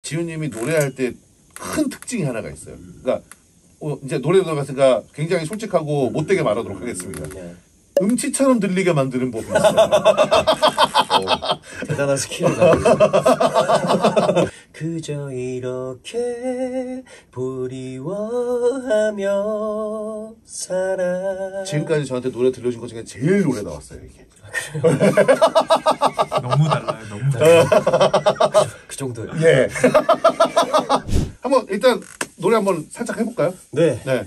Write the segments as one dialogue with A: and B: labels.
A: 지훈님이 노래할 때 큰 특징이 하나가 있어요. 그러니까 이제 노래 들어갔으니까 굉장히 솔직하고 못되게 말하도록 하겠습니다. 음치처럼 들리게 만드는 법이 있어요.
B: 대단한 스킬을 가지고 그저 이렇게 그리워하며 살아.
A: 지금까지 저한테 노래 들려준 것 중에 제일 노래 나왔어요 이게.
C: 너무 달라요. 너무 달라요.
B: 그 정도요.
A: 예. 한번 일단 노래 한번 살짝 해볼까요?
B: 네.
A: 네.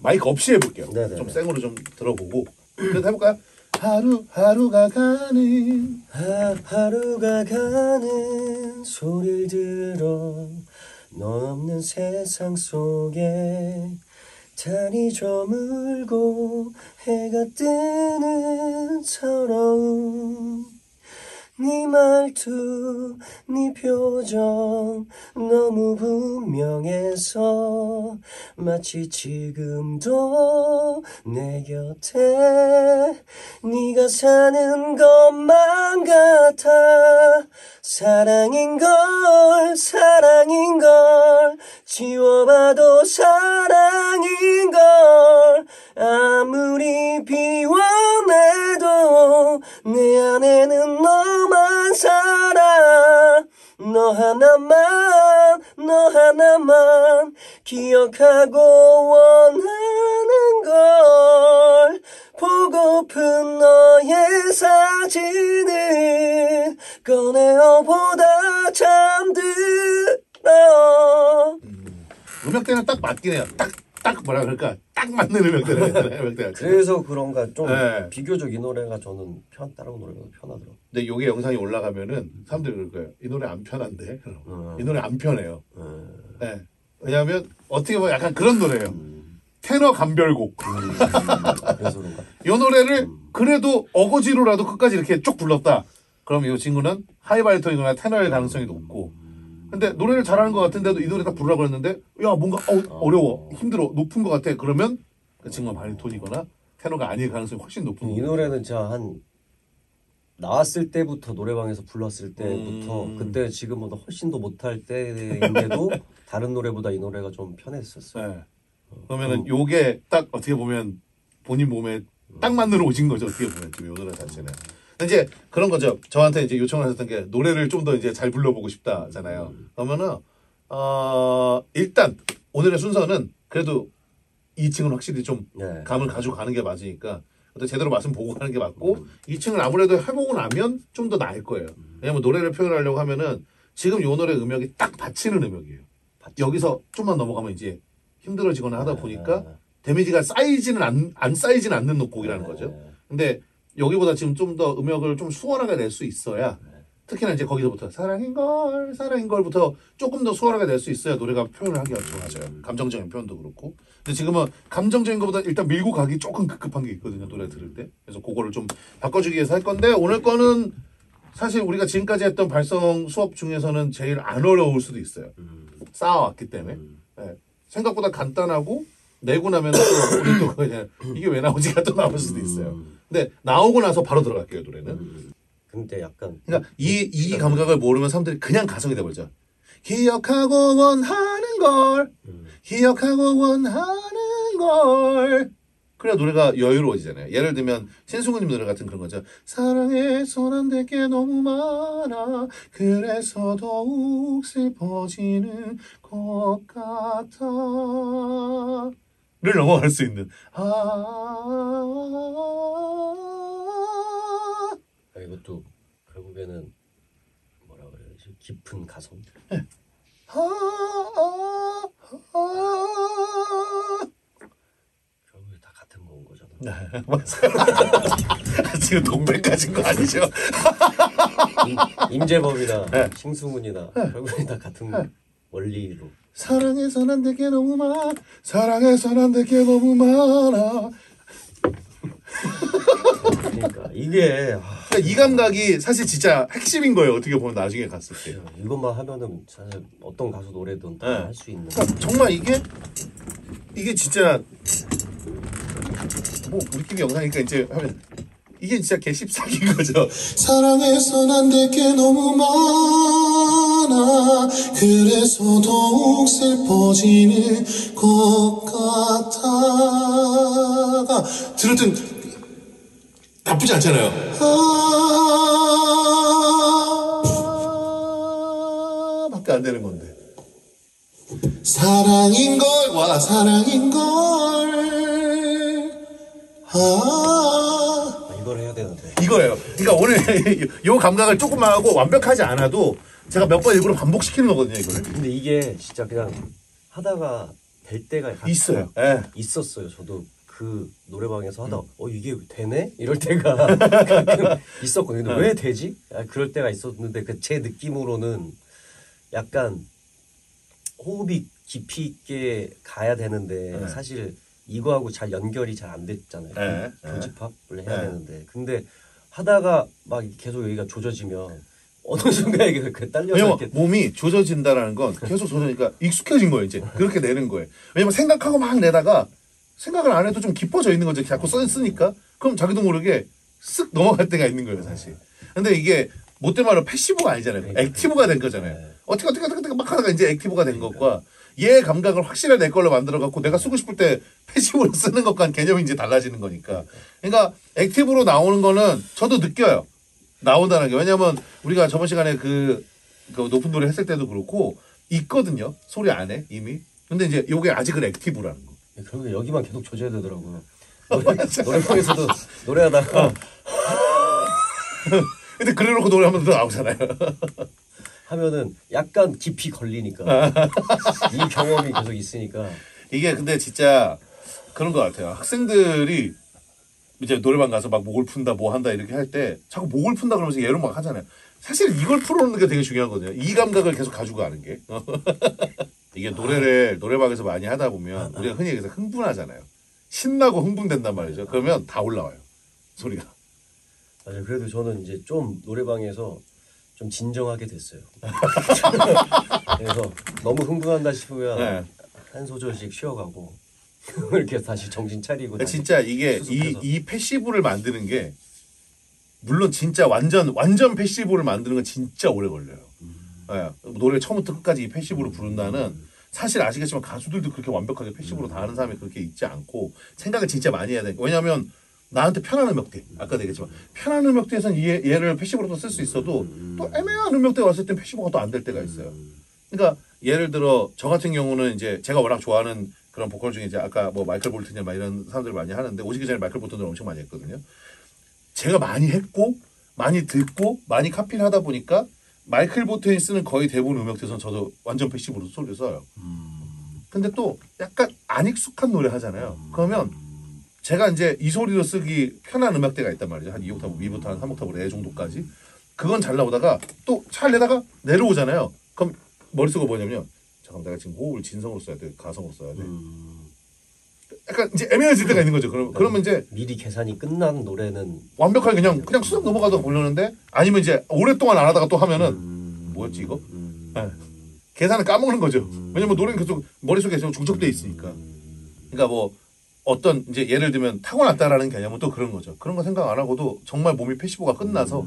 A: 마이크 없이 해볼게요.
B: 네네.
A: 좀 생으로 좀 들어보고. 그래도 해볼까요? 하루하루가 가는
B: 하루가 가는 소리를 들어 너 없는 세상 속에 달이 저물고 해가 뜨는 서러움 네 말투 네 표정 너무 분명해서 마치 지금도 내 곁에 네가 사는 것만 같아 사랑인걸 사랑인걸 지워봐도 사랑인걸 아무리 비워내도 내 안에는 너만 살아 너 하나만 기억하고 원하는 걸 보고픈 너의 사진을 꺼내어보다 잠들어.
A: 음역대는 딱 맞긴 해요. 딱 뭐라 그럴까? 딱 맞는 음역대는.
B: 그래서 그런가 좀
A: 네.
B: 비교적 이 노래가 저는 다른 노래가 편하더라고요.
A: 근데 요게 영상이 올라가면은 사람들이 그럴 거예요. 이 노래 안 편한데? 이 노래 안 편해요. 네. 왜냐하면 어떻게 보면 약간 그런 노래예요. 테너 감별곡.
B: 그래서 그런가?
A: 이 노래를 그래도 어거지로라도 끝까지 이렇게 쭉 불렀다. 그럼 이 친구는 하이바리톤이거나 테너일 가능성이 높고. 근데 노래를 잘하는 것 같은데도 이 노래 딱 부르라고 했는데 야 뭔가 어려워 힘들어 높은 것 같아. 그러면 그 친구가 바리톤이거나 테너가 아닐 가능성이 훨씬 높은
B: 이 노래는 진짜 한 나왔을 때부터 노래방에서 불렀을 때부터 그때 지금보다 훨씬 더 못할 때인데도 다른 노래보다 이 노래가 좀 편했었어요.
A: 네. 그러면은 요게 딱 어떻게 보면 본인 몸에 딱 맞는 옷인 거죠. 어떻게 보면 지금 요 노래 자체는. 이제 그런 거죠. 저한테 이제 요청을 하셨던 게 노래를 좀 더 이제 잘 불러보고 싶다잖아요. 그러면은 일단 오늘의 순서는 그래도 2층은 확실히 좀 감을 가지고 가는 게 맞으니까 어떤 제대로 맛은 보고 가는 게 맞고 2층을 아무래도 해보고 나면 좀 더 나을 거예요. 왜냐면 노래를 표현하려고 하면은 지금 요 노래 음역이 딱 받치는 음역이에요. 여기서 좀만 넘어가면 이제 힘들어지거나 하다 보니까 데미지가 쌓이지는 안 쌓이지는 않는 곡이라는 거죠. 근데 여기보다 지금 좀 더 음역을 좀 수월하게 낼 수 있어야 특히나 이제 거기서부터 사랑인걸부터 조금 더 수월하게 낼 수 있어야 노래가 표현을 하기가 좋아져요. 감정적인 표현도 그렇고. 근데 지금은 감정적인 것보다 일단 밀고 가기 조금 급급한 게 있거든요. 노래 들을 때. 그래서 그거를 좀 바꿔주기 위해서 할 건데 오늘 거는 사실 우리가 지금까지 했던 발성 수업 중에서는 제일 안 어려울 수도 있어요. 쌓아왔기 때문에. 네. 생각보다 간단하고 내고 나면 또 우리 또 그냥 이게 왜 나오지가 또 나올 수도 있어요. 근데 나오고 나서 바로 들어갈게요 노래는.
B: 근데 약간
A: 그러니까 이 감각을 모르면 사람들이 그냥 가성이 돼버리죠. 기억하고 원하는 걸 기억하고 원하는 걸 그래야 노래가 여유로워지잖아요. 예를 들면 신승우님 노래 같은 그런 거죠. 사랑해선 안 될 게 너무 많아 그래서 더욱 슬퍼지는 것 같아 를 넘어갈 수 있는
B: 이것도 결국에는 뭐라 그래야지 깊은 가성. 결국에 다 같은 거인 거잖아.
A: 지금 동백까지인 거 아니죠?
B: 임재범이나 신승훈이나 결국에 다 같은 원리로.
A: 사랑해선 안 될 게 너무 많아 사랑해선 안 될 게 너무 많아
B: 그러니까 이게
A: 그러니까 이 감각이 사실 진짜 핵심인 거예요. 어떻게 보면 나중에 갔을 때
B: 이것만 하면은 사실 어떤 가수 노래든 다 할 수 있는.
A: 그러니까 정말 이게 진짜 뭐 우리끼리 영상이니까 이제 하면 이게 진짜 개십사기인 거죠. 사랑해선 안 될 게 너무 많아
C: 않아. 그래서 더욱 슬퍼지는 것 같아. 들을 땐 나쁘지 않잖아요.
A: 밖에 안 되는 건데.
C: 사랑인 걸, 와, 사랑인 걸.
B: 이걸 해야 되는데.
A: 이거예요. 그러니까 오늘 요 감각을 조금만 하고 완벽하지 않아도 제가 몇 번 일부러 반복시키는 거거든요, 이거를.
B: 근데 이게 진짜 그냥 하다가 될 때가 가끔
A: 있어요. 예.
B: 있었어요. 저도 그 노래방에서 하다가 이게 되네? 이럴 때가 가끔 있었거든요. 근데 왜 되지? 그럴 때가 있었는데 제 느낌으로는 약간 호흡이 깊이 있게 가야 되는데 사실 이거하고 잘 연결이 잘 안 됐잖아요. 교집합을 해야 되는데 근데 하다가 막 계속 여기가 조져지면 어느 순간에 그 딸려서
A: 왜냐면
B: 이렇게
A: 몸이 조져진다라는 건 계속 조져니까 익숙해진 거예요, 이제. 그렇게 내는 거예요. 왜냐면 생각하고 막 내다가 생각을 안 해도 좀 깊어져 있는 거죠. 자꾸 쓰니까. 그럼 자기도 모르게 쓱 넘어갈 때가 있는 거예요, 사실. 근데 이게 못된 말로 패시브가 아니잖아요. 액티브가 된 거잖아요. 어떻게 막 하다가 이제 액티브가 된 것과 얘 감각을 확실하게 내 걸로 만들어 갖고 내가 쓰고 싶을 때 패시브로 쓰는 것과는 개념이 이제 달라지는 거니까. 그러니까 액티브로 나오는 거는 저도 느껴요. 나온다는 게. 왜냐면 우리가 저번 시간에 그 높은 노래 했을 때도 그렇고 있거든요. 소리 안에 이미. 근데 이제 요게 아직은 액티브라는 거.
B: 결국에 여기만 계속 조져야 되더라고요. 노래방에서도 노래하다가
A: 근데 그래놓고 노래 한 번 더 나오잖아요.
B: 하면은 약간 깊이 걸리니까 이 경험이 계속 있으니까
A: 이게 근데 진짜 그런 것 같아요. 학생들이 이제 노래방 가서 막 목을 푼다 뭐 한다 이렇게 할 때 자꾸 목을 푼다 그러면서 예로 막 하잖아요. 사실 이걸 풀어놓는 게 되게 중요하거든요. 이 감각을 계속 가지고 가는 게. 이게 노래를 노래방에서 많이 하다 보면 우리가 흔히 얘기해서 흥분하잖아요. 신나고 흥분된단 말이죠. 그러면 다 올라와요. 소리가.
B: 맞아요. 그래도 저는 이제 좀 노래방에서 좀 진정하게 됐어요. 그래서 너무 흥분한다 싶으면 한 소절씩 쉬어가고 이렇게 다시 정신 차리고. 다시
A: 진짜 이게 이 패시브를 만드는 게 물론 진짜 완전 패시브를 만드는 건 진짜 오래 걸려요. 노래를 처음부터 끝까지 이 패시브로 부른다는 사실 아시겠지만 가수들도 그렇게 완벽하게 패시브로 다 하는 사람이 그렇게 있지 않고 생각을 진짜 많이 해야 되니까. 왜냐하면 나한테 편한 음역대 아까도 얘기했지만 편한 음역대에서는 얘를 패시브로도 쓸 수 있어도 또 애매한 음역대 왔을 땐 패시브가 또 안 될 때가 있어요. 그러니까 예를 들어 저 같은 경우는 이제 제가 워낙 좋아하는 그런 보컬 중에 이제 아까 뭐 마이클 볼튼이나 막 이런 사람들 많이 하는데 오시기 전에 마이클 볼튼을 엄청 많이 했거든요. 제가 많이 했고 많이 듣고 많이 카피를 하다 보니까 마이클 볼튼이 쓰는 거의 대부분 음역대에서는 저도 완전 패시브로 소리를 써요. 근데 또 약간 안 익숙한 노래 하잖아요. 그러면 제가 이제 이 소리로 쓰기 편한 음역대가 있단 말이죠. 한 2옥타브, 위부터 한 3옥타브 레 정도까지. 그건 잘 나오다가 또 잘 내다가 내려오잖아요. 그럼 머릿속에 뭐냐면 잠깐만 내가 지금 호흡을 진성으로 써야 돼. 가성으로 써야 돼. 약간 이제 애매해질 때가 있는 거죠. 그러면 이제
B: 미리 계산이 끝난 노래는
A: 완벽하게 그냥 수업 넘어가다가 보려는데 아니면 이제 오랫동안 안 하다가 또 하면은 뭐였지 이거? 계산을 까먹는 거죠. 왜냐면 노래는 계속 머릿속에 계속 중첩돼 있으니까. 그러니까 뭐 어떤 이제 예를 들면 타고났다라는 개념은 또 그런 거죠. 그런 거 생각 안 하고도 정말 몸이 패시브가 끝나서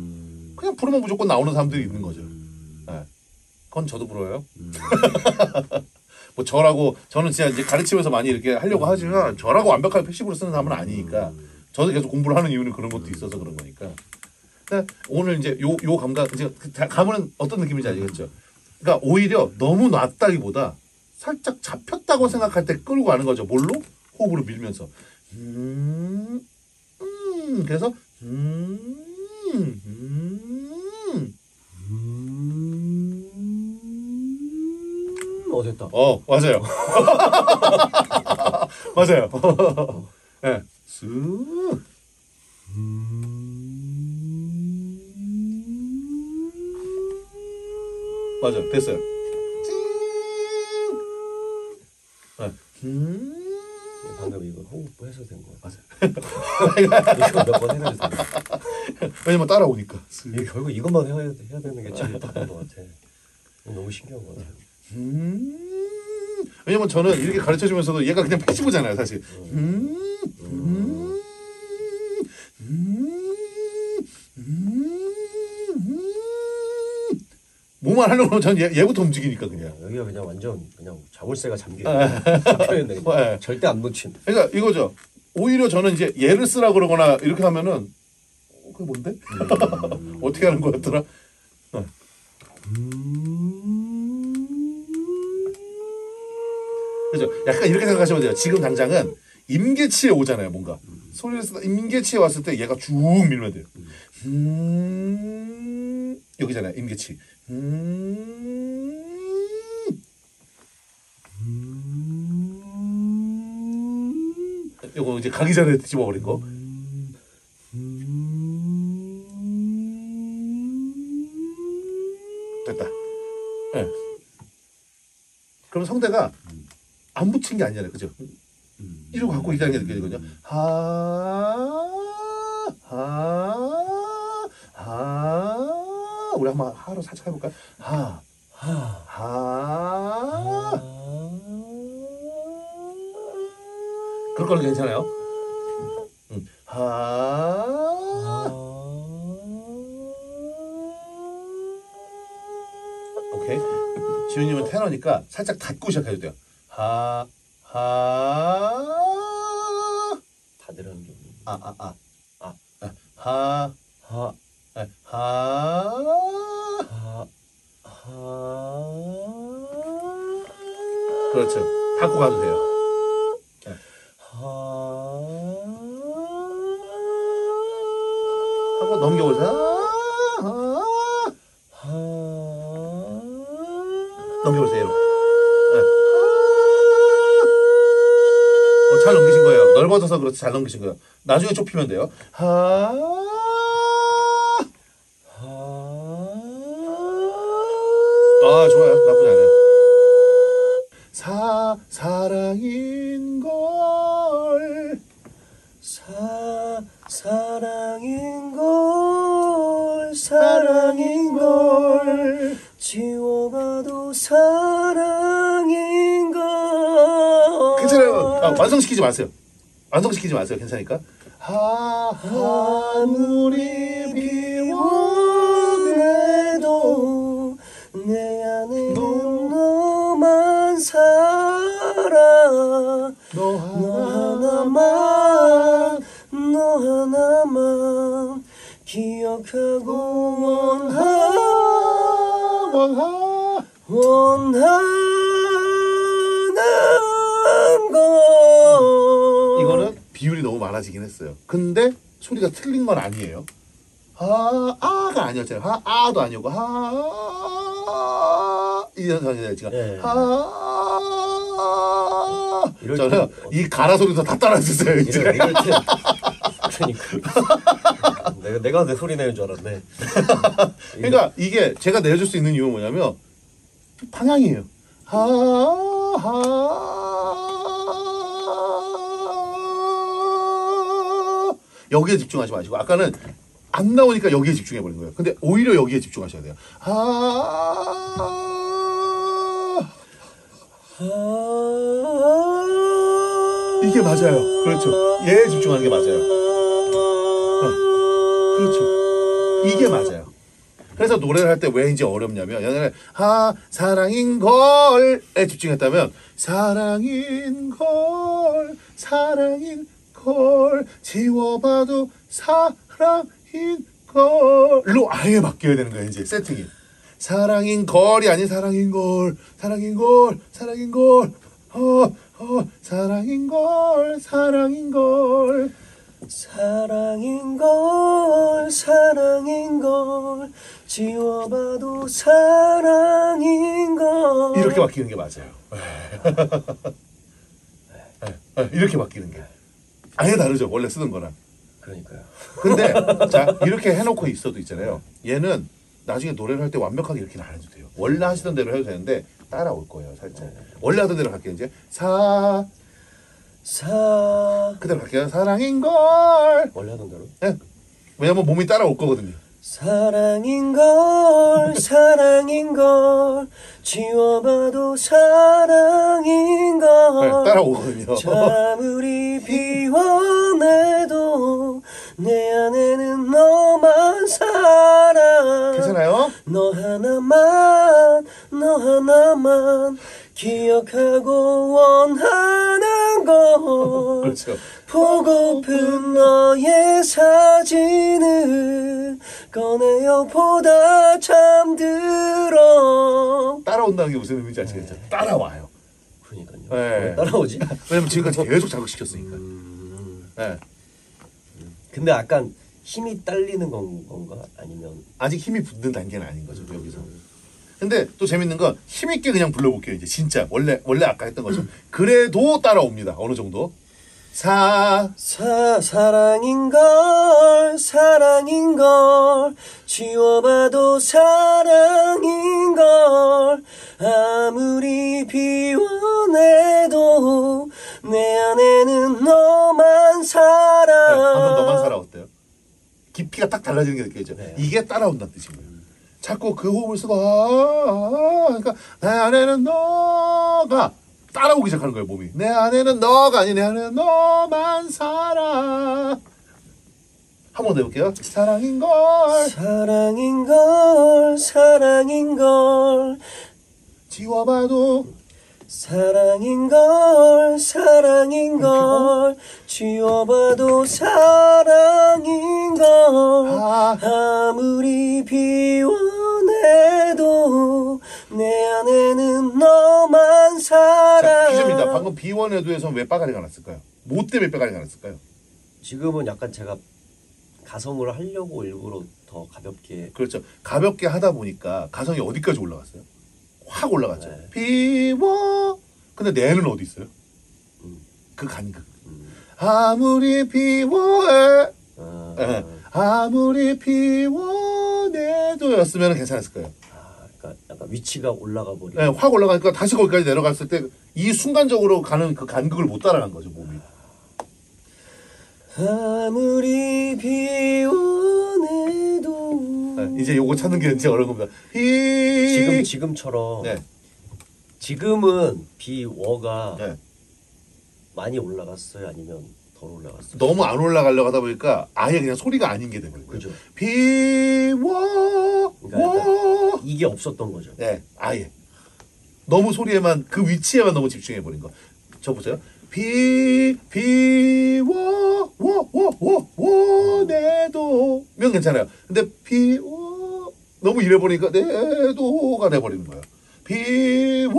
A: 그냥 부르면 무조건 나오는 사람들이 있는 거죠. 그건 저도 부러워요. 뭐 저라고 저는 진짜 이제 가르치면서 많이 이렇게 하려고 하지만 저라고 완벽하게 패시브로 쓰는 사람은 아니니까 저도 계속 공부를 하는 이유는 그런 것도 있어서 그런 거니까. 그러니까 오늘 이제 요 감각 이제 감은 어떤 느낌인지 알겠죠. 그러니까 오히려 너무 놨다기보다 살짝 잡혔다고 생각할 때 끌고 가는 거죠. 뭘로? 호흡으로 밀면서. 그래서
B: 됐다.
A: 맞아요. 맞아요. 네. 쓱. 맞아요. 됐어요.
B: 방금 이거 호흡 해서 된 거야.
A: 맞아요.
B: 이거 몇 번 해가지고.
A: 왜냐면 따라오니까.
B: 결국 이것만 해야 되는 게 제일 답인 것 같아. 너무 신기한 것 같아요.
A: 왜냐면 저는 이렇게 가르쳐주면서도 얘가 그냥 패시브잖아요, 사실. 몸은 공부만 하려고 하면 전 얘부터 움직이니까 그냥.
B: 여기가 그냥 완전 그냥 자물쇠가 잡혀있네.
A: 네.
B: 절대 안 놓친.
A: 그러니까 이거죠. 오히려 저는 이제 얘를 쓰라 그러거나 이렇게 하면은 그게 뭔데? 어떻게 하는 거였더라? 그죠? 약간 이렇게 생각하시면 돼요. 지금 당장은 임계치에 오잖아요, 뭔가. 소리를 쓰다 임계치에 왔을 때 얘가 쭉 밀면 돼요. 여기잖아요, 임계치. 요거 이제 가기 전에 집어버린 거. 됐다. 예. 네. 그럼 성대가 안 붙인 게 아니잖아요, 그죠? 이러고 갖고 있다는 게 느껴지거든요. 우리 한번 하로 살짝 해볼까요? 그럴 거는 괜찮아요. 오케이. 지훈님은 테너니까 살짝 닫고 시작해도 돼요.
B: 다 들어는 좀.
A: 그렇죠. 닫고 가도 돼요. 하고 넘겨보세요. 넘겨보세요. 네. 잘 넘기신 거예요. 넓어져서 그렇지 잘 넘기신 거예요. 나중에 좁히면 돼요. 좋아요. 나쁘지 않아요. 사랑인 걸
B: 사랑인 걸 사랑인 걸 지워봐도 사랑인 걸.
A: 괜찮아요. 완성시키지 마세요. 완성시키지 마세요. 괜찮으니까. 아무리
B: 비워내도 내 안에는 너만 살아. 너 하나만 기억하고 원하는 것.
A: 이거는 비율이 너무 많아지긴 했어요. 근데 소리가 틀린 건 아니에요. 아가 아니었잖아요. 아도 아니고 이런 소리가 지금
B: 네.
A: 저는 이 가라 소리도 다 따라했어요. 이제.
B: 이럴 때 그러니까 내가 내 소리 내는 줄 알았네.
A: 그러니까 이게 제가 내줄 수 있는 이유는 뭐냐면 방향이에요. 여기에 집중하지 마시고 아까는 안 나오니까 여기에 집중해 버린 거예요. 근데 오히려 여기에 집중하셔야 돼요. 이게 맞아요. 그렇죠. 얘에 집중하는 게 맞아요. 그렇죠. 이게 맞아요. 그래서 노래를 할 때 왜 이제 어렵냐면 옛날에 사랑인 걸에 집중했다면 사랑인 걸 지워봐도 사랑인 걸로 아예 바뀌어야 되는 거예요. 이제 세팅이 사랑인 걸이 아닌 사랑인 걸 사랑인 걸
B: 지워봐도 사랑인 걸.
A: 이렇게 바뀌는 게 맞아요. 이렇게 바뀌는 게 아예 다르죠. 원래 쓰는 거랑.
B: 그러니까요.
A: 근데 자 이렇게 해놓고 있어도 있잖아요. 얘는 나중에 노래를 할 때 완벽하게 이렇게는 안 해도 돼요. 원래 하시던 대로 해도 되는데 따라올 거예요. 살짝. 원래 하던 대로 갈게요. 이제 그대로 갈게요. 사랑인 걸.
B: 원래 하던 대로.
A: 네. 왜냐면 몸이 따라올 거거든요.
B: 사랑인 걸 지워봐도 사랑인 걸.
A: 네, 따라오거든요.
B: 아무리 비워내도 내 안에는 너만 살아.
A: 괜찮아요?
B: 너 하나만 하나만 기억하고 원하는 걸
A: 그렇죠.
B: 보고픈 너의 사진을 꺼내어 보다 잠들어.
A: 따라온다는 게 무슨 의미인지 아시겠죠? 따라와요.
B: 그러니까요.
A: 네.
B: 왜 따라오지?
A: 왜냐면 지금까지 계속 자극시켰으니까. 네.
B: 근데 약간 힘이 딸리는 건가? 아니면
A: 아직 힘이 붙는 단계는 아닌 거죠, 여기서. 근데 또 재밌는 건 힘있게 그냥 불러볼게요, 이제. 진짜. 원래 아까 했던 것처럼. 그래도 따라옵니다, 어느 정도.
B: 사랑인걸 지워봐도 사랑인걸 아무리 비워내도 내 안에는 너만 살아.
A: 방금 너만 살아 어때요? 깊이가 딱 달라지는 게 느껴지죠.
B: 네.
A: 이게 따라온다는 뜻이고요. 자꾸 그 호흡을 쓰고 그러니까 내 안에는 너가 따라오기 시작하는 거예요, 몸이. 내 안에는 너가 아니 내 안에는 너만 살아. 한 번 더 해볼게요. 사랑인걸 지워봐도
B: 사랑인걸 지워봐도 사랑인걸 아무리 비워내도 내 안에는 너만
A: 자,
B: 살아.
A: 퀴즈입니다. 방금 비원에도에서 왜 빠가리가 났을까요? 뭐 때문에 빠가리가 났을까요?
B: 지금은 약간 제가 가성을 하려고 일부러 더 가볍게.
A: 그렇죠. 가볍게 하다 보니까 가성이 어디까지 올라갔어요? 확 올라갔죠.
B: 네.
A: 비워. 근데 내는 어디 있어요? 그 간극. 아무리 비워해. 네. 아무리 비워내도였으면 괜찮았을 거예요.
B: 그러니까 약간 위치가 올라가 버리고.
A: 네, 확 올라가니까 다시 거기까지 내려갔을 때 이 순간적으로 가는 그 간극을 못 따라간 거죠, 몸이.
B: 아무리 비워내도.
A: 네, 이제 요거 찾는 게 진짜 어려운 겁니다.
B: 지금처럼.
A: 네.
B: 지금은 비워가
A: 네.
B: 많이 올라갔어요? 아니면 덜 올라갔어요?
A: 너무 안 올라가려고 하다 보니까 아예 그냥 소리가 아닌 게 돼버린 거예요.
B: 그죠.
A: 비워.
B: 그러니까 이게 없었던 거죠.
A: 네, 아예. 너무 소리에만 그 위치에만 너무 집중해 버린 거. 저 보세요. 내도면 괜찮아요. 근데 너무 이래 버리니까 내도가 돼 버리는 거예요. 비워내도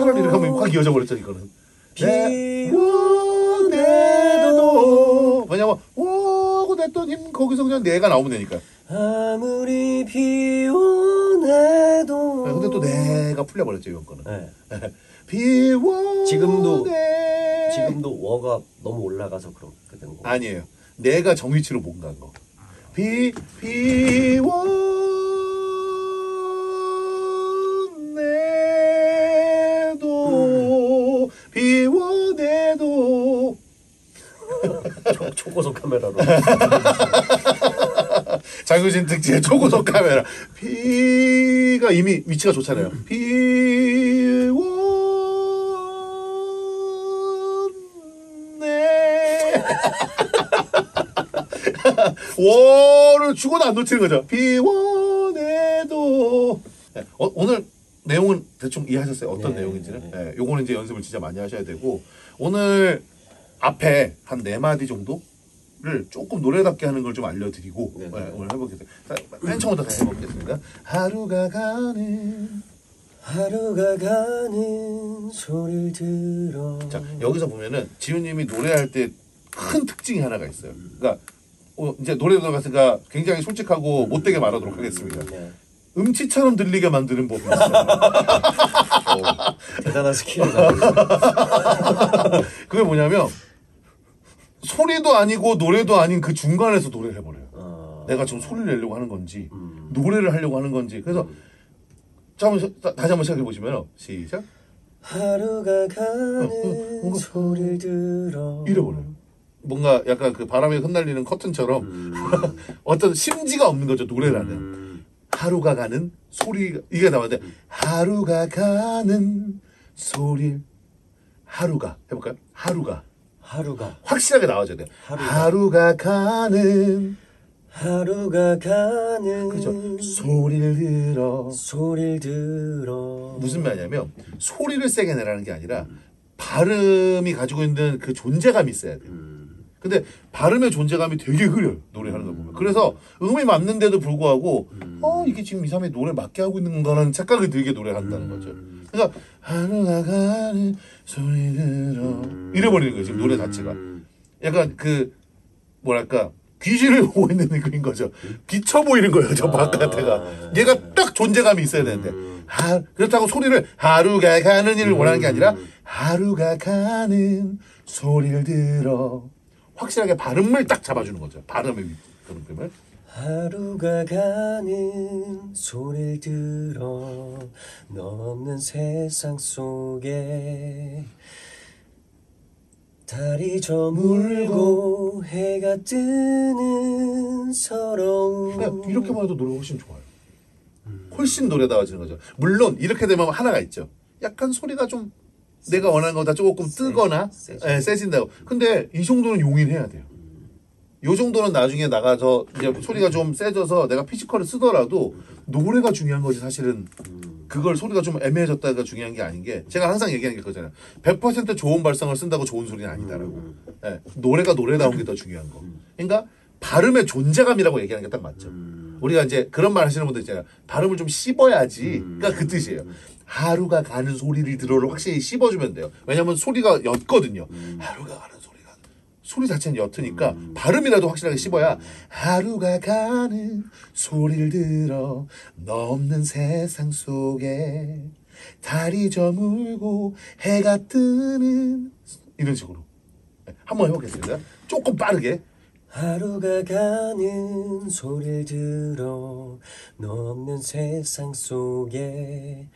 A: 차라리 이렇게 하면 확 이어져 버렸죠, 이거는. 비워내도 왜냐면 오고 냈더니 거기서 그냥 내가 나오면 되니까.
B: 아무리 비워내도.
A: 근데 또 내가 풀려버렸죠, 이번 거는.
B: 네.
A: 비워내
B: 지금도 워가 너무 올라가서 그렇게 된 거.
A: 아니에요. 내가 정위치로 못 간 거. 비워내도
B: 초고속 카메라로.
A: 장유진 특집의 초고속 카메라. 비가 이미 위치가 좋잖아요. 월을 죽어도 안 놓치는 거죠. 비워내도. 네, 오늘 내용은 대충 이해하셨어요? 어떤
B: 네,
A: 내용인지는? 네, 요거는 이제 연습을 진짜 많이 하셔야 되고, 오늘 앞에 한 4마디 정도를 조금 노래답게 하는 걸 좀 알려드리고,
B: 네,
A: 네, 오늘 해보겠습니다. 맨 처음부터 다시 해보겠습니다. 하루가 가는
B: 소리를 들어.
A: 자, 여기서 보면은 지훈님이 노래할 때 큰 특징이 하나가 있어요. 그러니까 이제 노래 들어갔으니까 굉장히 솔직하고 못되게 말하도록 하겠습니다.
B: 네.
A: 음치처럼 들리게 만드는 법이 있어요.
B: 대단한 스킬을 가지고 있어요.
A: 그게 뭐냐면 소리도 아니고 노래도 아닌 그 중간에서 노래를 해버려요. 내가 지금 소리를 내려고 하는 건지 노래를 하려고 하는 건지. 그래서 다시 한번 시작해 보시면 시작.
B: 하루가 가는 소리를 들어.
A: 잃어버려요. 뭔가 약간 그 바람에 흩날리는 커튼처럼 어떤 심지가 없는 거죠, 노래라는. 하루가 가는 소리, 이게 나왔는데 하루가 가는 소리. 하루가 해볼까요? 하루가
B: 하루가
A: 확실하게 나와줘야 돼요.
B: 하루가.
A: 하루가 가는
B: 하루가 가는
A: 그죠? 소리를 들어.
B: 소리를 들어.
A: 무슨 말이냐면 소리를 세게 내라는 게 아니라 발음이 가지고 있는 그 존재감이 있어야 돼요. 근데 발음의 존재감이 되게 흐려요. 노래하는 거 보면. 그래서 음이 맞는데도 불구하고 이게 지금 이 사람이 노래 맞게 하고 있는 건가라는 착각이 들게 노래한다는 거죠. 그러니까 하루가 가는 소리 들어 이래버리는 거예요. 지금 노래 자체가. 약간 그 뭐랄까 귀신을 보고 있는 느낌인 거죠. 비쳐 보이는 거예요. 저 바깥에가. 얘가 딱 존재감이 있어야 되는데 그렇다고 소리를 하루가 가는 일을 원하는 게 아니라 하루가 가는 소리를 들어 확실하게 발음을 딱 잡아주는 거죠. 발음의 그런 느낌을.
B: 하루가 가는 소리를 들어 너 없는 세상 속에 달이 저물고 해가 뜨는 서러움.
A: 그냥 이렇게만 해도 노래가 훨씬 좋아요. 훨씬 노래다워지는 거죠. 물론 이렇게 되면 하나가 있죠. 약간 소리가 좀 내가 원하는 것보다 조금 뜨거나 세진다고. 근데 이 정도는 용인해야 돼요. 요 정도는 나중에 나가서 이제 소리가 좀 세져서 내가 피지컬을 쓰더라도 노래가 중요한 거지 사실은. 그걸 소리가 좀 애매해졌다가 중요한 게 아닌 게 제가 항상 얘기하는 게 그거잖아요. 100% 좋은 발성을 쓴다고 좋은 소리는 아니다라고. 예, 노래가 노래다운 게 더 중요한 거. 그러니까 발음의 존재감이라고 얘기하는 게 딱 맞죠. 우리가 이제 그런 말 하시는 분들 있잖아요. 발음을 좀 씹어야지. 그러니까 그 뜻이에요. 하루가 가는 소리를 들어를 확실히 씹어주면 돼요. 왜냐하면 소리가 옅거든요. 하루가 가는 소리가. 소리 자체는 옅으니까 발음이라도 확실하게 씹어야 하루가 가는 소리를 들어 너 없는 세상 속에 달이 저물고 해가 뜨는 이런 식으로 한번 해보겠습니다. 조금 빠르게.
B: 하루가 가는 소리를 들어 너 없는 세상 속에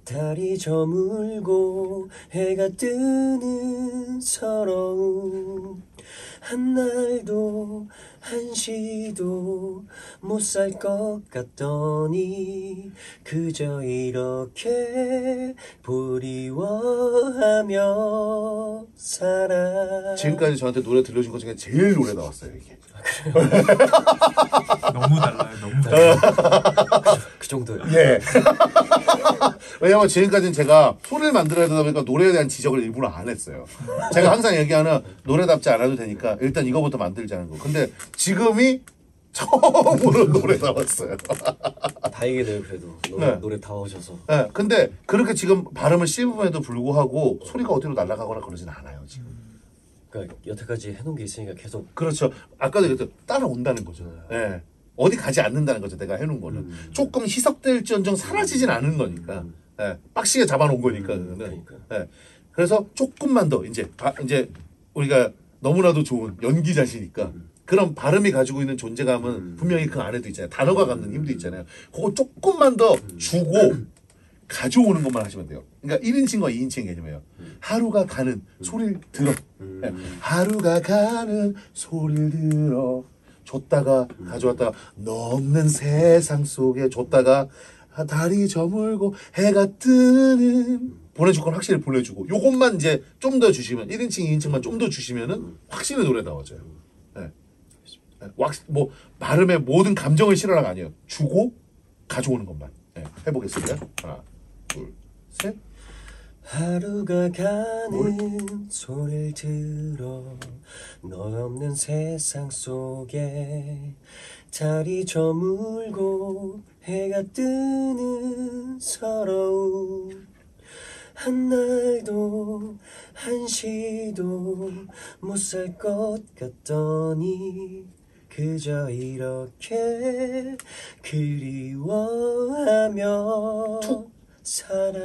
B: 달이 저물고 해가 뜨는 서러움 한날도 한시도 못 살 것 같더니 그저 이렇게 그리워하며 살아.
A: 지금까지 저한테 노래 들려준 것 중에 제일 노래 나왔어요 이게.
D: 너무 달라요. 너무 달라요.
B: 그 정도요.
A: 예. 왜냐면 지금까지는 제가 소리를 만들어야 되다 보니까 노래에 대한 지적을 일부러 안 했어요. 제가 항상 얘기하는 노래답지 않아도 되니까 일단 이거부터 만들자는 거. 근데 지금이 처음으로 노래 나왔어요.
B: 다행이네요. 그래도
A: 네.
B: 노래 다 오셔서.
A: 네, 근데 그렇게 지금 발음을 씹음에도 불구하고 소리가 어디로 날아가거나 그러진 않아요 지금.
B: 그러니까 여태까지 해놓은 게 있으니까 계속.
A: 그렇죠. 아까도 얘기했죠. 따라온다는 거죠. 예. 어디 가지 않는다는 거죠. 내가 해놓은 거는. 조금 희석될지언정 사라지진 않은 거니까. 예. 빡시게 잡아놓은 거니까. 그거는.
B: 그러니까.
A: 예. 그래서 조금만 더 이제 우리가 너무나도 좋은 연기자시니까 그런 발음이 가지고 있는 존재감은 분명히 그 안에도 있잖아요. 단어가 갖는 힘도 있잖아요. 그거 조금만 더 주고 가져오는 것만 하시면 돼요. 그러니까 1인칭과 2인칭 개념이에요. 하루가 가는 소리를 들어. 예. 하루가 가는 소리를 들어. 줬다가 가져왔다가 너 없는 세상 속에 줬다가 달이 저물고 해가 뜨는 보내줄 건 확실히 보내주고 요것만 이제 좀 더 주시면 1인칭 2인칭만 좀 더 주시면은 확실히 노래 나와져요. 예. 뭐 발음의 모든 감정을 실어라가 아니에요. 주고 가져오는 것만. 예. 해보겠습니다. 하나 둘 셋.
B: 하루가 가는 소리를 들어 너 없는 세상 속에 달이 저물고 해가 뜨는 서러움 한날도 한시도 못 살 것 같더니 그저 이렇게 그리워하며 살아.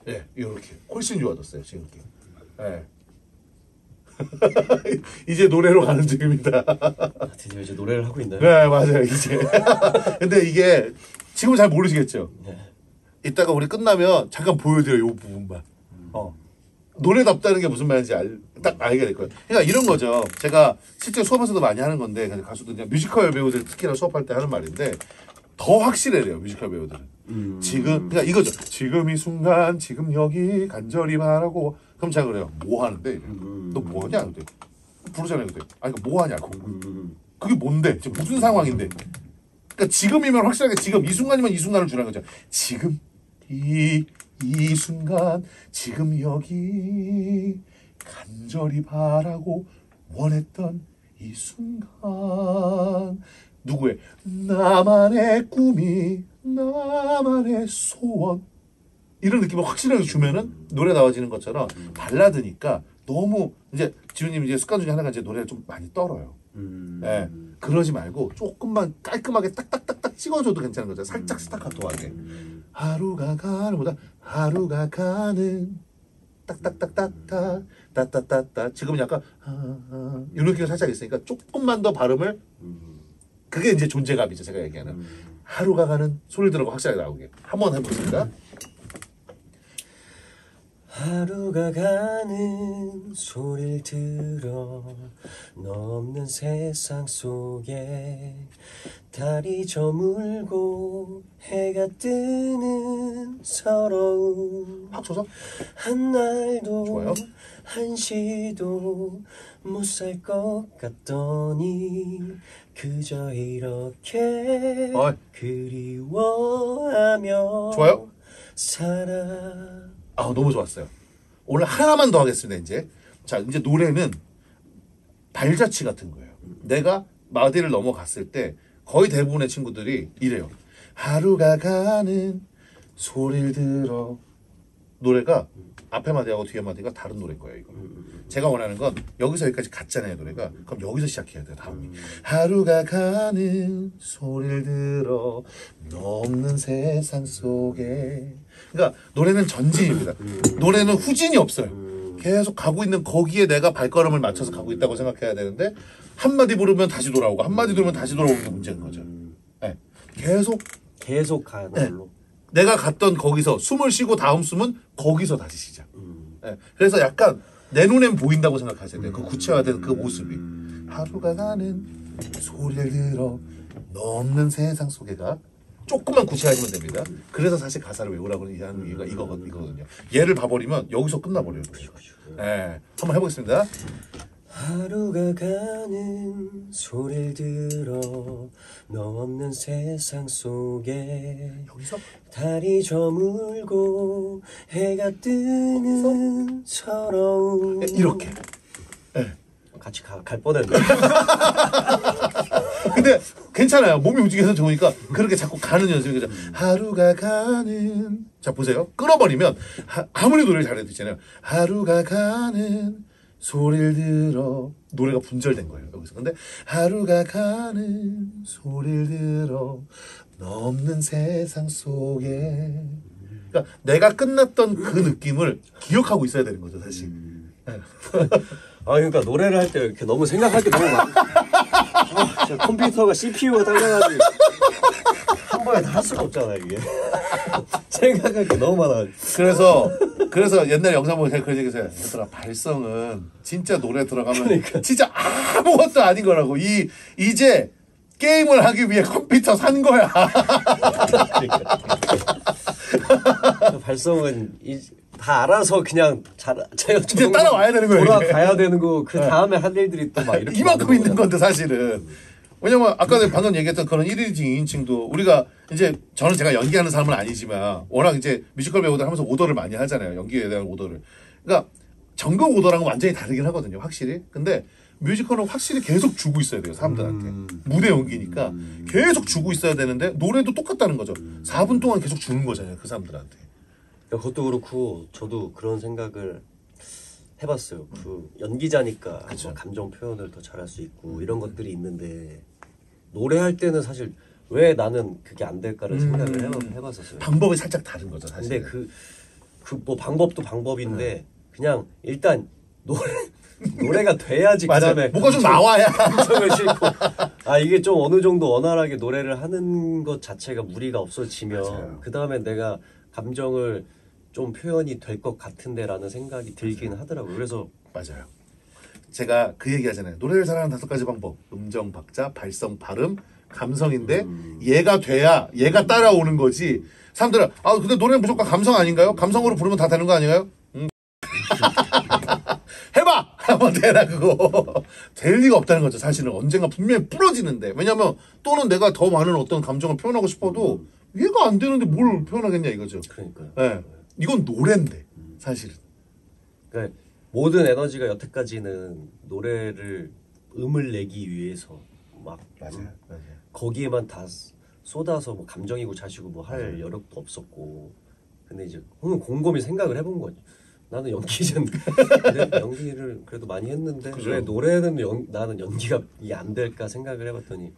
A: 예, 이렇게 훨씬 좋아졌어요 지금. 예. 이제 노래로 가는 중입니다.
B: 드디어 이제 노래를 하고 있나요?
A: 네, 맞아요 이제. 근데 이게 지금 잘 모르시겠죠.
B: 네.
A: 이따가 우리 끝나면 잠깐 보여드려요 이 부분만. 노래답다는 게 무슨 말인지 딱 알게 될 거예요. 그러니까 이런 거죠. 제가 실제 수업에서도 많이 하는 건데 가수들 그냥 뮤지컬 배우들 특히나 수업할 때 하는 말인데 더 확실해요 뮤지컬 배우들은. 지금 그러니까 이거죠. 지금 이 순간 지금 여기 간절히 바라고. 그럼 제가 그래요. 뭐 하는데? 너 뭐 하냐? 근데 부르잖아요. 근데 아니 뭐 하냐고. 그게 뭔데? 지금 무슨 상황인데? 그러니까 지금이면 확실하게 지금 이 순간이면 이 순간을 주라는 거죠. 지금 이 순간 지금 여기 간절히 바라고 원했던 이 순간 누구의 나만의 꿈이 나만의 소원 이런 느낌을 확실하게 주면은 노래 나와지는 것처럼 발라드니까 너무 이제 지훈님 이제 습관 중에 하나가 이제 노래를 좀 많이 떨어요. 예, 그러지 말고 조금만 깔끔하게 딱딱딱딱 찍어줘도 괜찮은 거죠. 살짝 스타카토하게. 하루가 가는 보다 하루가 가는 딱딱딱딱딱 따따따따 지금은 약간 이런 느낌이 살짝 있으니까 조금만 더 발음을 그게 이제 존재감이죠. 제가 얘기하는 하루가 가는 소리 들어가 확실하게 나오게 한번 해보겠습니다.
B: 하루가 가는 소리를 들어 너 없는 세상 속에 달이 저물고 해가 뜨는 서러움
A: 확 쳐서
B: 한 날도
A: 좋아요.
B: 한시도 못 살 것 같더니 그저 이렇게
A: 어이.
B: 그리워하며
A: 좋아요.
B: 살아.
A: 아 너무 좋았어요. 오늘 하나만 더 하겠습니다. 이제 자 이제 노래는 발자취 같은 거예요. 내가 마디를 넘어갔을 때 거의 대부분의 친구들이 이래요. 하루가 가는 소리를 들어 노래가 앞에 마디하고 뒤에 마디가 다른 노래일 거예요. 이거 제가 원하는 건 여기서 여기까지 갔잖아요. 노래가 그럼 여기서 시작해야 돼요. 다음이 하루가 가는 소리를 들어 너 없는 세상 속에 그러니까 노래는 전진입니다. 노래는 후진이 없어요. 계속 가고 있는 거기에 내가 발걸음을 맞춰서 가고 있다고 생각해야 되는데 한마디 부르면 다시 돌아오고 한마디 부르면 다시 돌아오는 게 문제인 거죠. 네. 계속
B: 가는
A: 네.
B: 걸로.
A: 내가 갔던 거기서 숨을 쉬고 다음 숨은 거기서 다시 시작. 네. 그래서 약간 내 눈엔 보인다고 생각하셔야 돼요. 그 구체화된 그 모습이. 하루가 가는 소리를 들어 너 없는 세상 속에가 조금만 구체하시면 됩니다. 그래서 사실 가사를 외우라고 하는 이유가 이거거든요. 얘를 봐버리면 여기서 끝나버려요. 네. 한번 해보겠습니다.
B: 하루가 가는 소리를 들어 너 없는 세상 속에
A: 여기서
B: 달이 저물고 해가 뜨는 서러움
A: 이렇게.
B: 같이 갈 뻔했네.
A: 근데 괜찮아요. 몸이 움직여서 좋으니까 그렇게 자꾸 가는 연습이 죠 하루가 가는 자 보세요. 끊어버리면 아무리 노래를 잘해도 있잖아요. 하루가 가는 소리를 들어 노래가 분절된 거예요. 여기서. 근데 하루가 가는 소리를 들어 너 없는 세상 속에 그러니까 내가 끝났던 그 느낌을 기억하고 있어야 되는 거죠. 사실.
B: 아 그러니까 노래를 할 때 이렇게 너무 생각할 게 너무 많아. 진짜 컴퓨터가 CPU가 딸려가지고 한 번에 다 할 수가 없잖아 이게. 생각할 게 너무 많아.
A: 그래서 옛날 영상 보면 제가 그런 얘기했어요. 얘들아 발성은 진짜 노래 들어가면 진짜 아무것도 아닌 거라고. 이제 게임을 하기 위해 컴퓨터 산 거야.
B: 발성은 다 알아서 그냥
A: 이제 따라와야 되는 거예요.
B: 돌아가야 되는 거. 그 다음에 할 일들이 또 막 이렇게
A: 이만큼 있는 건데 사실은. 왜냐면 아까 방금 얘기했던 그런 1인칭, 2인칭도 우리가 이제 저는 제가 연기하는 사람은 아니지만 워낙 이제 뮤지컬 배우들 하면서 오더를 많이 하잖아요. 연기에 대한 오더를. 그러니까 전극 오더랑은 완전히 다르긴 하거든요. 확실히. 근데 뮤지컬은 확실히 계속 주고 있어야 돼요. 사람들한테. 무대 연기니까 계속 주고 있어야 되는데 노래도 똑같다는 거죠. 4분 동안 계속 주는 거잖아요. 그 사람들한테.
B: 그것도 그렇고 저도 그런 생각을 해봤어요. 그 연기자니까 뭐 감정 표현을 더 잘할 수 있고 이런 것들이 있는데 노래할 때는 사실 왜 나는 그게 안 될까를 생각을 해봤었어요.
A: 방법이 살짝 다른 거죠, 사실.
B: 근데 그 뭐 방법도 방법인데 그냥 일단 노래가 돼야지 그다음에
A: 뭐가 좀 나와야
B: 감정을 싣고 이게 좀 어느 정도 원활하게 노래를 하는 것 자체가 무리가 없어지면 그다음에 내가 감정을 좀 표현이 될 것 같은데라는 생각이 들긴 하더라고요. 그래서
A: 맞아요. 제가 그 얘기 하잖아요. 노래를 잘하는 5가지 방법. 음정, 박자, 발성, 발음, 감성인데 얘가 돼야 얘가 따라오는 거지. 사람들은 근데 노래는 무조건 감성 아닌가요? 감성으로 부르면 다 되는 거 아닌가요? 해봐! 한번 되나 그거. 될 리가 없다는 거죠. 사실은 언젠가 분명히 부러지는데. 왜냐면 또는 내가 더 많은 어떤 감정을 표현하고 싶어도 얘가 안 되는데 뭘 표현하겠냐 이거죠.
B: 그러니까요.
A: 예. 이건 노래인데 사실은.
B: 그러니까 모든 에너지가 여태까지는 노래를 음을 내기 위해서 막
A: 맞아요.
B: 거기에만 다 쏟아서 뭐 감정이고 자시고 뭐 할 여력도 없었고. 근데 이제 곰곰이 생각을 해본 거지. 나는 연기를 그래도 많이 했는데
A: 그죠.
B: 왜 노래는 나는 연기가 이게 안 될까 생각을 해봤더니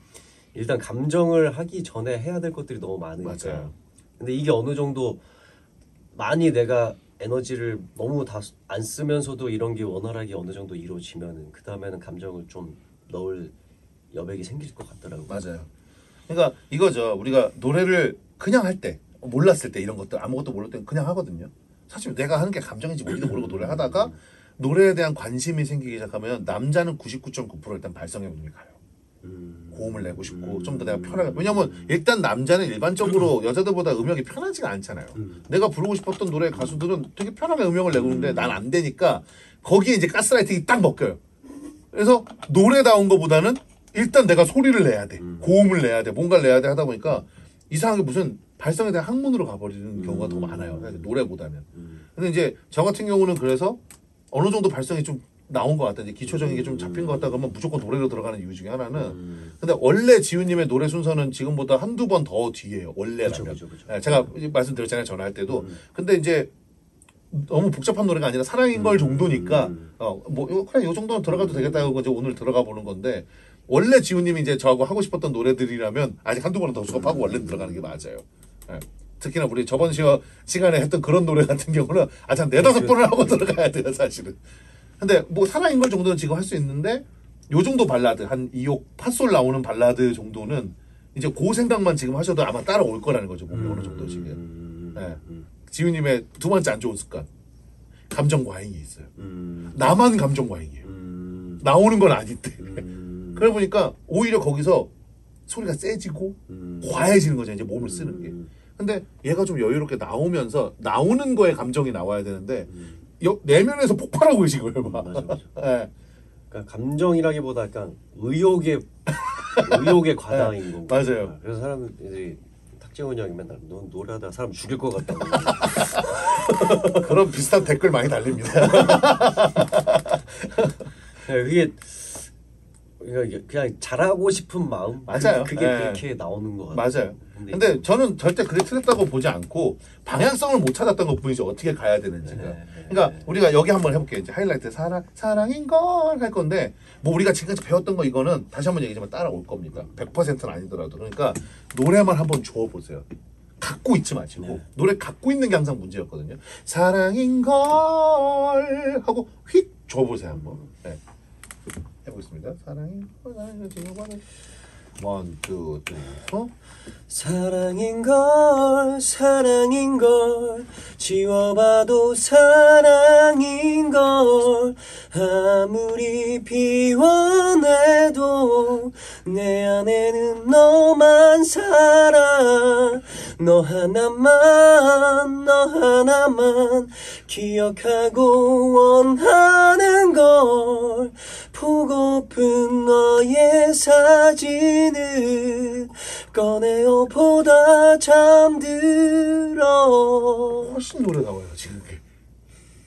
B: 일단 감정을 하기 전에 해야 될 것들이 너무 많으니까.
A: 맞아요.
B: 근데 이게 어느 정도 많이 내가 에너지를 너무 다 안 쓰면서도 이런 게 원활하게 어느 정도 이루어지면은 그 다음에는 감정을 좀 넣을 여백이 생길 것 같더라고요.
A: 맞아요. 그러니까 이거죠. 우리가 노래를 그냥 할 때, 몰랐을 때 이런 것들 아무것도 모를 때 그냥 하거든요. 사실 내가 하는 게 감정인지 뭔지도 모르고 노래하다가 노래에 대한 관심이 생기기 시작하면 남자는 99.9% 일단 발성의 운이 가요. 고음을 내고 싶고 좀 더 내가 편하게. 왜냐면 일단 남자는 일반적으로 여자들보다 음역이 편하지가 않잖아요. 내가 부르고 싶었던 노래 가수들은 되게 편하게 음역을 내고 있는데 난 안 되니까 거기에 이제 가스라이팅이 딱 먹혀요. 그래서 노래다운 거보다는 일단 내가 소리를 내야 돼. 고음을 내야 돼. 뭔가를 내야 돼 하다 보니까 이상하게 무슨 발성에 대한 학문으로 가버리는 경우가 더 많아요. 노래보다는. 근데 이제 저 같은 경우는 그래서 어느 정도 발성이 좀 나온 것 같다. 이제 기초적인 게 좀 잡힌 것 같다 그러면 무조건 노래로 들어가는 이유 중에 하나는. 근데 원래 지훈님의 노래 순서는 지금보다 한두 번 더 뒤에요. 원래라면.
B: 그쵸.
A: 네, 제가 말씀드렸잖아요. 전화할 때도. 근데 이제 너무 복잡한 노래가 아니라 사랑인 걸 정도니까 뭐 그냥 요 정도는 들어가도 되겠다고 이제 오늘 들어가 보는 건데 원래 지훈님이 이제 저하고 하고 싶었던 노래들이라면 아직 한두 번은 더 수업하고 원래 들어가는 게 맞아요. 네. 특히나 우리 저번 시간에 했던 그런 노래 같은 경우는 아직 한 4-5번을 하고 들어가야 돼요, 사실은. 근데 뭐 사랑인 걸 정도는 지금 할 수 있는데 요 정도 발라드 한 2옥 팥솔 나오는 발라드 정도는 이제 그 생각만 지금 하셔도 아마 따라올 거라는 거죠. 몸이 어느 정도 지금. 네. 지훈님의 두 번째 안 좋은 습관. 감정 과잉이 있어요. 나만 감정 과잉이에요. 나오는 건 아닌데. 그러다 보니까 오히려 거기서 소리가 세지고 과해지는 거죠. 이제 몸을 쓰는 게. 근데 얘가 좀 여유롭게 나오면서 나오는 거에 감정이 나와야 되는데 내면에서 폭발하고 계신 거예요. 막.
B: 맞아.
A: 네.
B: 그러니까 감정이라기보다 약간 의욕의 과다인 거고.
A: 맞아요.
B: 그래서 사람은 이제 탁재훈이 형이 맨날 넌 노래하다가 사람 죽일 것 같다고.
A: 그런 비슷한 댓글 많이 달립니다.
B: 그게 그냥 잘하고 싶은 마음.
A: 맞아요.
B: 그게
A: 네.
B: 그렇게 나오는 것 같아요.
A: 맞아요. 근데 저는 절대 그게 틀렸다고 보지 않고 방향성을 못 찾았던 것 뿐이지 어떻게 가야 되는지가. 그러니까 우리가 여기 한번 해볼게요. 이제 하이라이트 사랑인 걸 할 건데 뭐 우리가 지금까지 배웠던 거 이거는 다시 한번 얘기지만 따라올 겁니다. 100%는 아니더라도. 그러니까 노래만 한번 줘보세요. 갖고 있지 마시고 노래 갖고 있는 게 항상 문제였거든요. 사랑인 걸 하고 휙 줘보세요 한번. 네. 해보겠습니다. 사랑인 걸 지워봐도 원, 투, 쓰리, 포.
B: 사랑인 걸 지워봐도 사랑인 걸 아무리 비워내도 내 안에는 너만 살아 너 하나만 기억하고 원하는 걸 보고픈 너의 사진을 꺼내어 보다 잠들어.
A: 훨씬 노래 나와요 지금.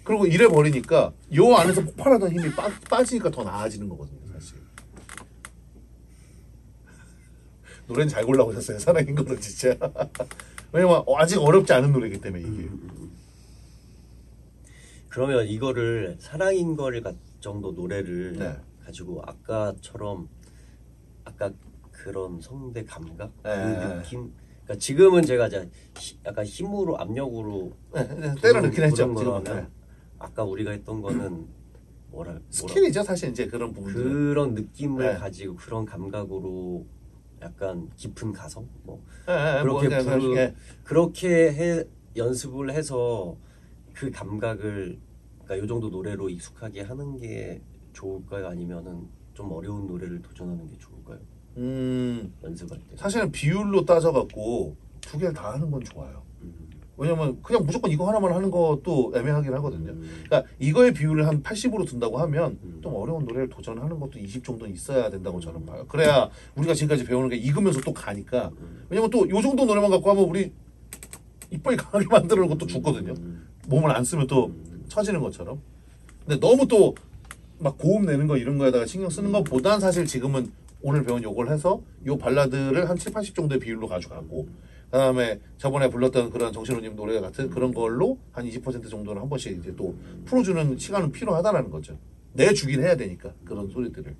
A: 그리고 이래 버리니까 요 안에서 폭발하던 힘이 빠지니까 더 나아지는 거거든요 사실. 노래는 잘 골라오셨어요. 사랑인 거는 진짜. 왜냐면 아직 어렵지 않은 노래이기 때문에 이게.
B: 그러면 이거를 사랑인 걸 정도 노래를
A: 네.
B: 가지고 아까처럼 아까 그런 성대 감각 그
A: 네.
B: 느낌. 그러니까 지금은 제가 이제 약간 힘으로 압력으로
A: 때려 넣긴 했죠.
B: 부른
A: 지금은.
B: 거라면
A: 네.
B: 아까 우리가 했던 거는 뭐라
A: 스킬이죠 사실 이제 그런 부분들.
B: 그런 느낌을
A: 네.
B: 가지고 그런 감각으로 약간 깊은 가성 뭐
A: 그렇게
B: 그렇게 연습을 해서 그 감각을 그러니까 요 정도 노래로 익숙하게 하는 게 좋을까요? 아니면은 좀 어려운 노래를 도전하는 게 좋을까요? 연습할 때.
A: 사실은 비율로 따져갖고 두 개를 다 하는 건 좋아요. 왜냐면 그냥 무조건 이거 하나만 하는 것도 애매하긴 하거든요. 그러니까 이거의 비율을 한 80으로 둔다고 하면 좀 어려운 노래를 도전하는 것도 20 정도는 있어야 된다고 저는 봐요. 그래야 우리가 지금까지 배우는 게 익으면서 또 가니까. 왜냐면 또 요 정도 노래만 갖고 하면 우리 이빨이 강하게 만드는 것도 죽거든요. 몸을 안 쓰면 또 처지는 것처럼. 근데 너무 또 막 고음 내는 거 이런 거에다가 신경 쓰는 것보단 사실 지금은 오늘 배운 요걸 해서 요 발라드를 한 7, 80 정도의 비율로 가져가고 그다음에 저번에 불렀던 그런 정신호님 노래 같은 그런 걸로 한 20% 정도는 한 번씩 이제 또 풀어주는 시간은 필요하다라는 거죠. 내주긴 해야 되니까 그런 소리들을.